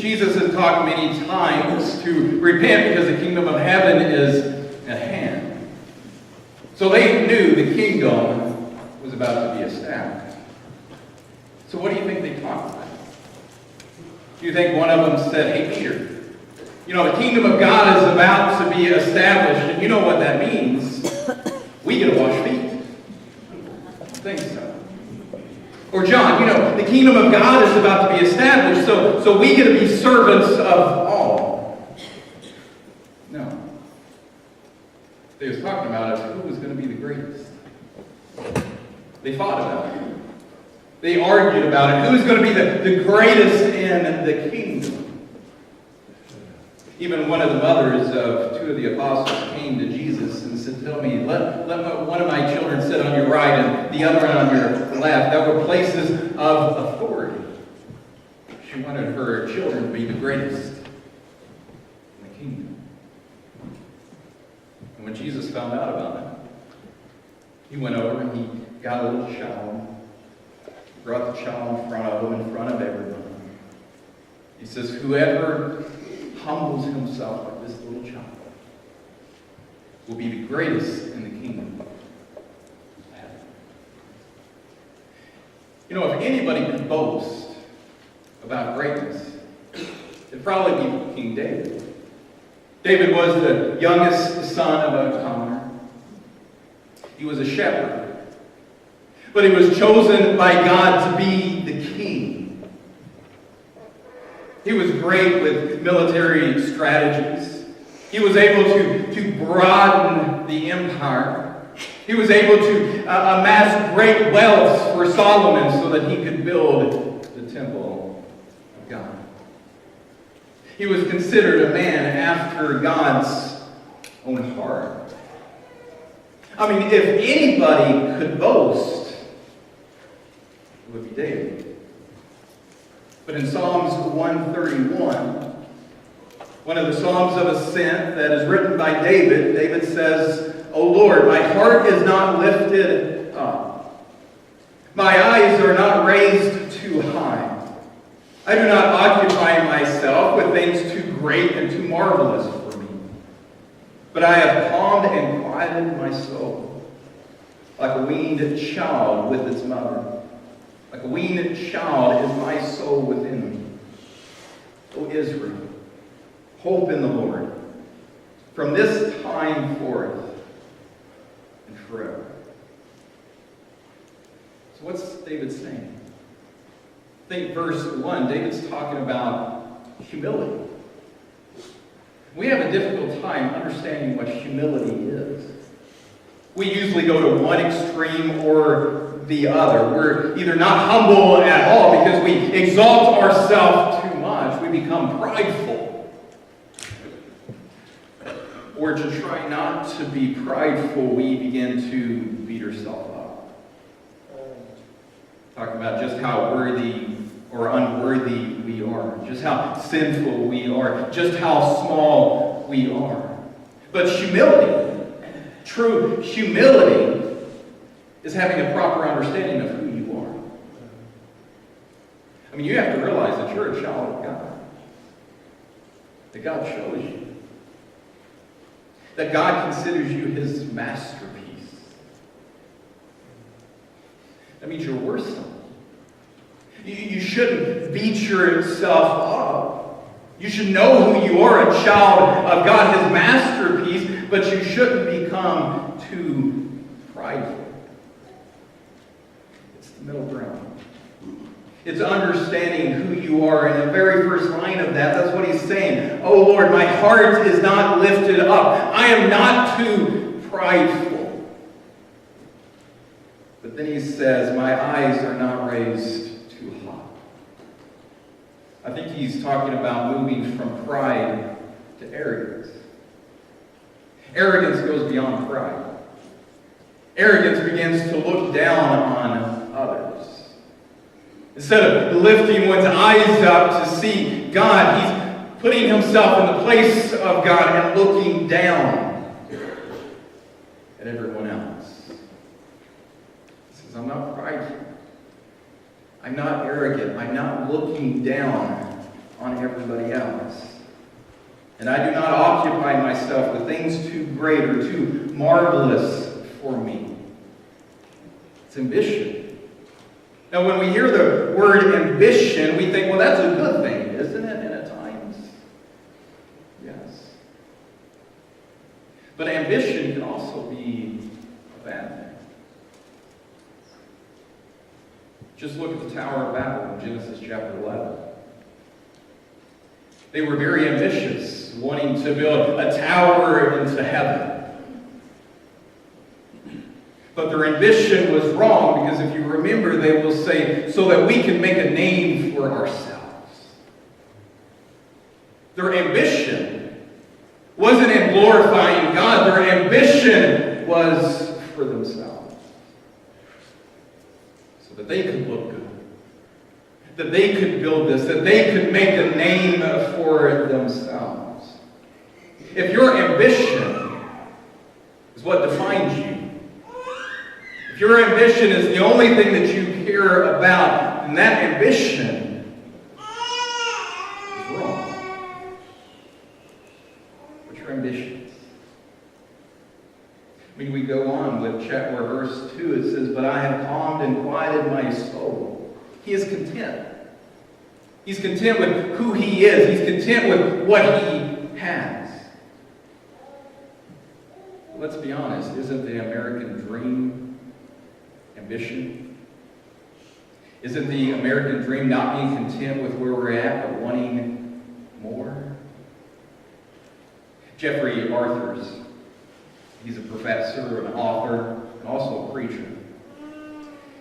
Jesus has talked many times to repent because the kingdom of heaven is at hand. So they knew the kingdom was about to be established. So what do you think they talked about? Do you think one of them said, "Hey, Peter, you know, the kingdom of God is about to be established, and you know what that means. We get to wash feet." I think so. Or John, you know, the kingdom of God is about to be established, so we get to be servants of all. No. What they was talking about is who was going to be the greatest. They fought about it. They argued about it. Who's going to be the greatest in the kingdom? Even one of the mothers of two of the apostles came to Jesus and said, "Tell me, let one of my children sit on your right and the other on your left." That were places of authority. She wanted her children to be the greatest in the kingdom. And when Jesus found out about it, he went over and he got a little child, brought the child in front of him, in front of everyone. He says, "Whoever humbles himself like this little child will be the greatest in the kingdom of heaven." You know, if anybody could boast about greatness, it'd probably be King David. David was the youngest son of a commoner. He was a shepherd. But he was chosen by God to be the king. He was great with military strategies. He was able to broaden the empire. He was able to amass great wealth for Solomon so that he could build the temple of God. He was considered a man after God's own heart. I mean, if anybody could boast, it would be David. But in Psalms 131, one of the Psalms of Ascent that is written by David, David says, "O Lord, my heart is not lifted up. My eyes are not raised too high. I do not occupy myself with things too great and too marvelous for me. But I have calmed and quieted my soul, like a weaned child with its mother. Like a weaned child is my soul within me. O Israel, hope in the Lord, from this time forth and forever." So what's David saying? I think verse 1, David's talking about humility. We have a difficult time understanding what humility is. We usually go to one extreme or the other. We're either not humble at all because we exalt ourselves too much. We become prideful. Or to try not to be prideful, we begin to beat ourselves up. Talking about just how worthy or unworthy we are. Just how sinful we are. Just how small we are. But humility, true humility, is having a proper understanding of who you are. I mean, you have to realize that you're a child of God. That God chose you. That God considers you his masterpiece. That means you're worth something. You shouldn't beat yourself up. You should know who you are, a child of God, his masterpiece, but you shouldn't become too prideful. Middle ground. It's understanding who you are. And the very first line of that, that's what he's saying. "Oh Lord, my heart is not lifted up. I am not too prideful." But then he says, "My eyes are not raised too high." I think he's talking about moving from pride to arrogance. Arrogance goes beyond pride. Arrogance begins to look down on others. Instead of lifting one's eyes up to see God, he's putting himself in the place of God and looking down at everyone else. He says, "I'm not prideful. I'm not arrogant. I'm not looking down on everybody else. And I do not occupy myself with things too great or too marvelous for me. It's ambition. Now, when we hear the word ambition, we think, well, that's a good thing, isn't it? And at times, yes. But ambition can also be a bad thing. Just look at the Tower of Babel in Genesis chapter 11. They were very ambitious, wanting to build a tower into heaven. But their ambition was wrong, because if you remember, they will say, so that we can make a name for ourselves. Their ambition wasn't in glorifying God. Their ambition was for themselves. So that they could look good. That they could build this. That they could make a name for themselves. If your ambition is what defines you, if your ambition is the only thing that you care about, then that ambition is wrong. What's your ambition? When we go on with verse 2, it says, but I have calmed and quieted my soul. He is content. He's content with who he is. He's content with what he has. Let's be honest, isn't the American dream ambition? Isn't the American dream not being content with where we're at, but wanting more? Jeffrey Arthurs, he's a professor, an author, and also a preacher.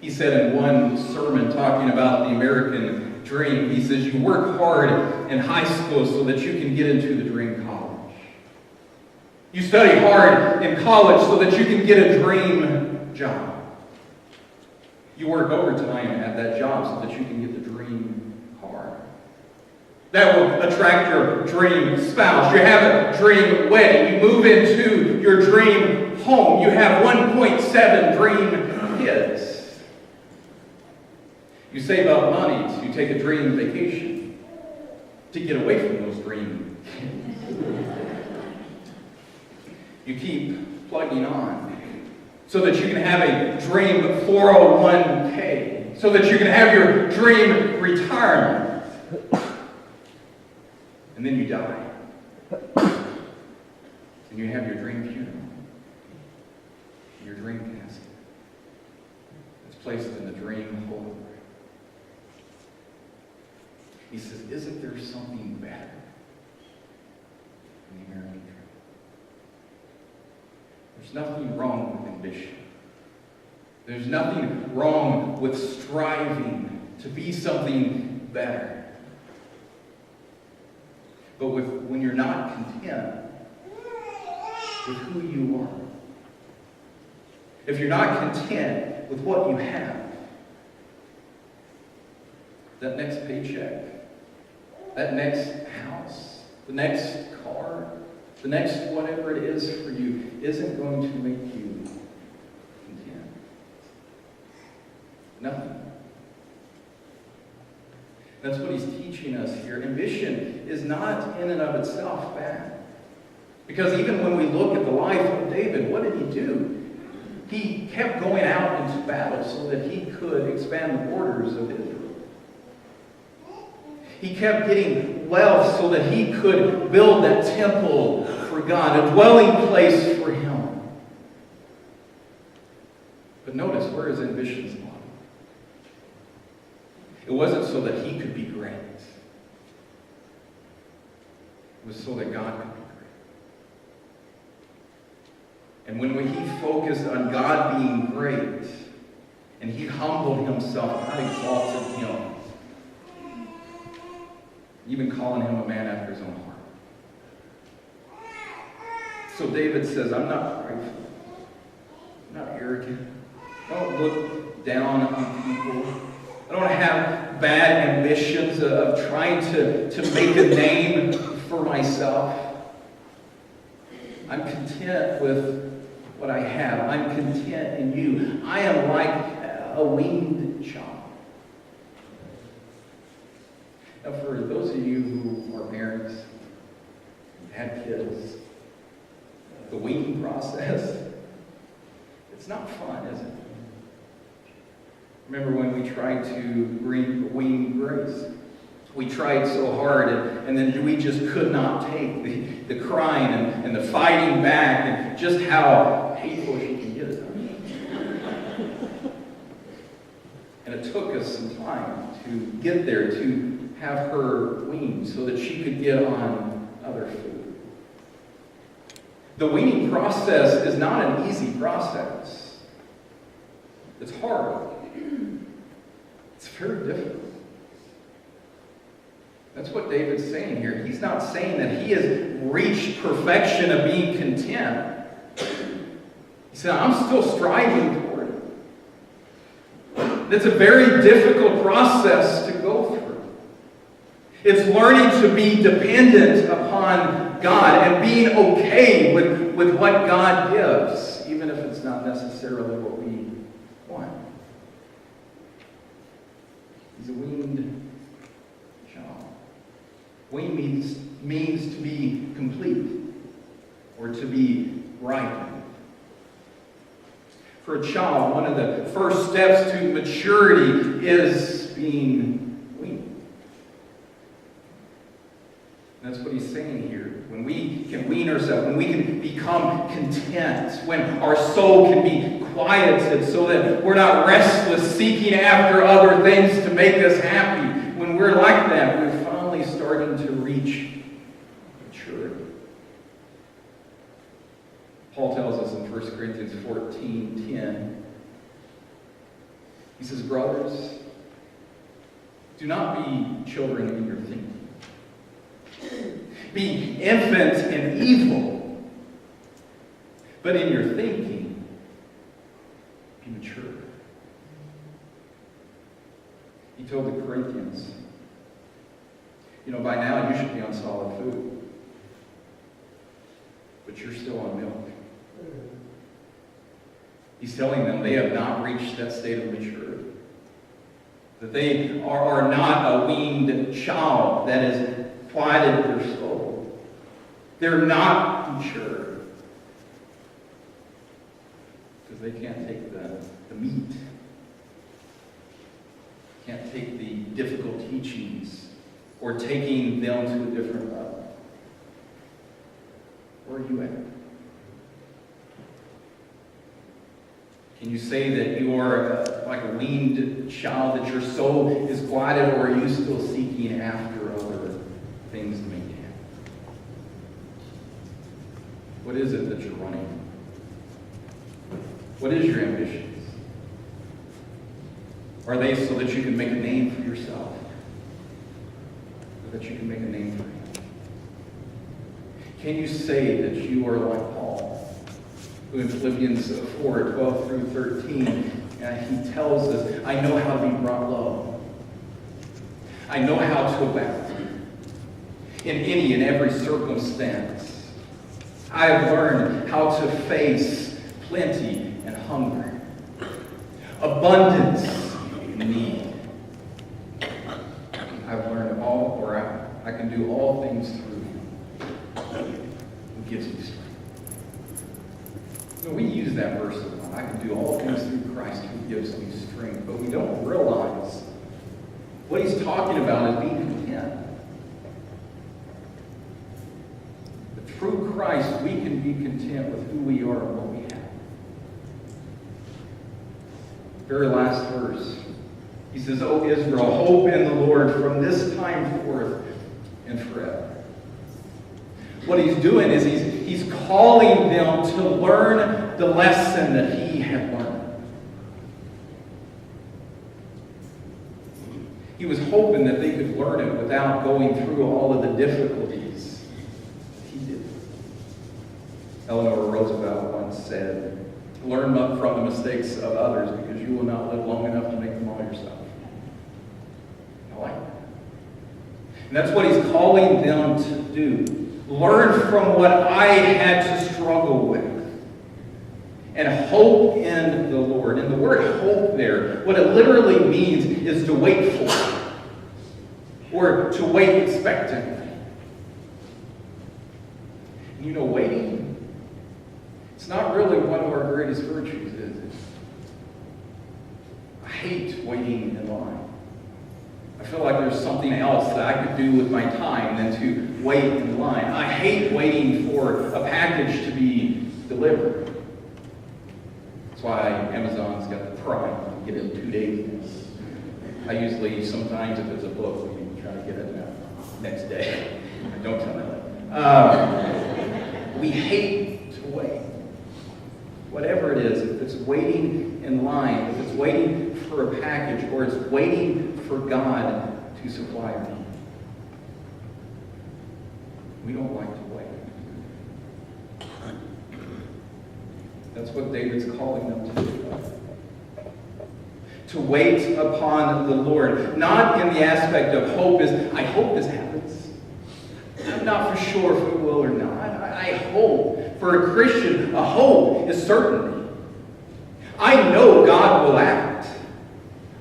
He said in one sermon talking about the American dream, he says, you work hard in high school so that you can get into the dream college. You study hard in college so that you can get a dream job. You work overtime at that job so that you can get the dream car. That will attract your dream spouse. You have a dream wedding. You move into your dream home. You have 1.7 dream kids. You save up money to take a dream vacation to get away from those dream kids. You keep plugging on so that you can have a dream 401k, so that you can have your dream retirement. And then you die. And you have your dream funeral, your dream casket. It's placed in the dream hole. He says, isn't there something better in the American dream? There's nothing wrong with ambition. There's nothing wrong with striving to be something better. But when you're not content with who you are, if you're not content with what you have, that next paycheck, that next house, the next car, the next whatever it is for you isn't going to make you content. Nothing. That's what he's teaching us here. Ambition is not in and of itself bad. Because even when we look at the life of David, what did he do? He kept going out into battle so that he could expand the borders of Israel. He kept getting wealth so that he could build that temple for God, a dwelling place for him. But notice where his ambitions lie. It wasn't so that he could be great. It was so that God could be great. And when he focused on God being great, and he humbled himself, God exalted him. Even calling him a man after his own heart. So David says, I'm not prideful. I'm not arrogant. I don't look down on people. I don't have bad ambitions of trying to make a name for myself. I'm content with what I have. I'm content in you. I am like a weaned child. Now, for those of you who are parents, had kids, the weaning process, it's not fun, is it? Remember when we tried to wean Grace? We tried so hard, and then we just could not take the crying and the fighting back and just how hateful she can get at times. And it took us some time to get there, to have her weaned so that she could get on other food. The weaning process is not an easy process. It's hard. It's very difficult. That's what David's saying here. He's not saying that he has reached perfection of being content. He said, I'm still striving toward it. It's a very difficult process to go through. It's learning to be dependent upon God and being okay with what God gives, even if it's not necessarily what we want. He's a weaned child. Wean means to be complete or to be ripened. For a child, one of the first steps to maturity is being weaned. That's what he's saying here. When we can wean ourselves, when we can become content, when our soul can be quieted so that we're not restless seeking after other things to make us happy. When we're like that, we're finally starting to reach maturity. Paul tells us in 1 Corinthians 14:10, he says, brothers, do not be children in your thinking. Be infant in evil, but in your thinking, be mature. He told the Corinthians, by now you should be on solid food, but you're still on milk. He's telling them they have not reached that state of maturity. That they are not a weaned child that has quieted their soul. They're not mature. Because they can't take the meat. Can't take the difficult teachings or taking them to a different level. Where are you at? Can you say that you are like a weaned child, that your soul is quieted, or are you still seeking after other things to make you happy? What is it that you're running from? What is your ambitions? Are they so that you can make a name for yourself? Or that you can make a name for Him? Can you say that you are like Paul, who in Philippians 4:12 through 13, he tells us, I know how to be brought low. I know how to abound in any and every circumstance. I have learned how to face plenty and hunger, abundance and need. I've learned I can do all things through Him who gives me strength. We use that verse a lot. I can do all things through Christ who gives me strength. But we don't realize what he's talking about is being content. But through Christ, we can be content with who we are and what we have. Very last verse. He says, O Israel, hope in the Lord from this time forth and forever. What he's doing is he's calling them to learn the lesson that he had learned. He was hoping that they could learn it without going through all of the difficulties that he did. Eleanor Roosevelt once said, learn from the mistakes of others because you will not live long enough to make them all yourself. I like that. And that's what he's calling them to do. Learn from what I had to struggle with. And hope in the Lord. And the word hope there, what it literally means is to wait for. or to wait expectantly. You know, waiting, it's not really one of our greatest virtues, is it? I hate waiting in line. I feel like there's something else that I could do with my time than to wait in line. I hate waiting for a package to be delivered. That's why Amazon's got the Prime. You get it in 2 days. I usually, sometimes if it's a book, we try to get it next day. Don't tell me that. We hate to wait. Whatever it is, if it's waiting in line, if it's waiting for a package, or it's waiting for God to supply our need. We don't like to wait. That's what David's calling them to do. To wait upon the Lord. Not in the aspect of hope is, I hope this happens. I'm not for sure if it will or not. I hope. For a Christian, a hope is certainty. I know God will act.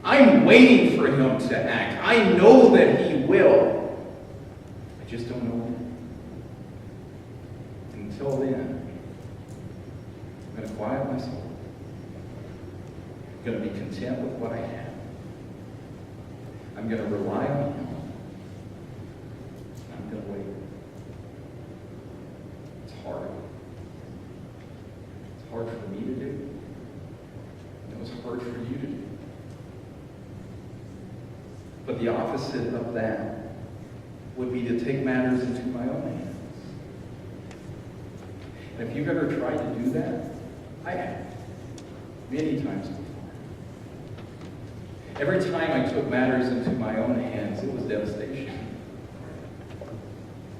I'm waiting for him to act. I know that he will. I just don't know when. Until then, I'm going to quiet my soul. I'm going to be content with what I have. I'm going to rely on him. I'm going to wait. It's hard. It's hard for me to do. It was hard for you to do. But the opposite of that would be to take matters into my own hands. And if you've ever tried to do that, I have. Many times before. Every time I took matters into my own hands, it was devastation.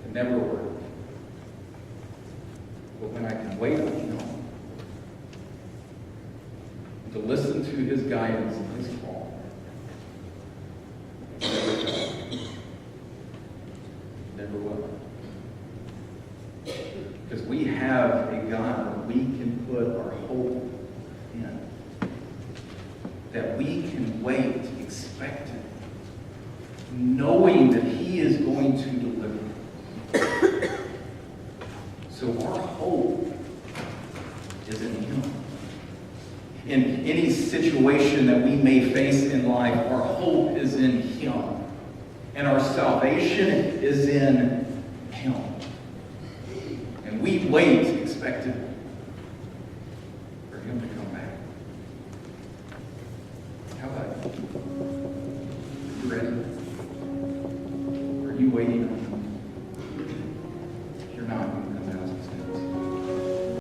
It never worked. But when I can wait on him, to listen to his guidance and his call, never will. Because we have a God that we can put our hope in. That we can wait expectant, knowing that he is going to deliver. So our hope is in him. In any situation that we may face in life, our hope is in him. And our salvation is in him. And we wait expectantly for him to come back. How about you? Are you ready? Are you waiting on him? If you're not,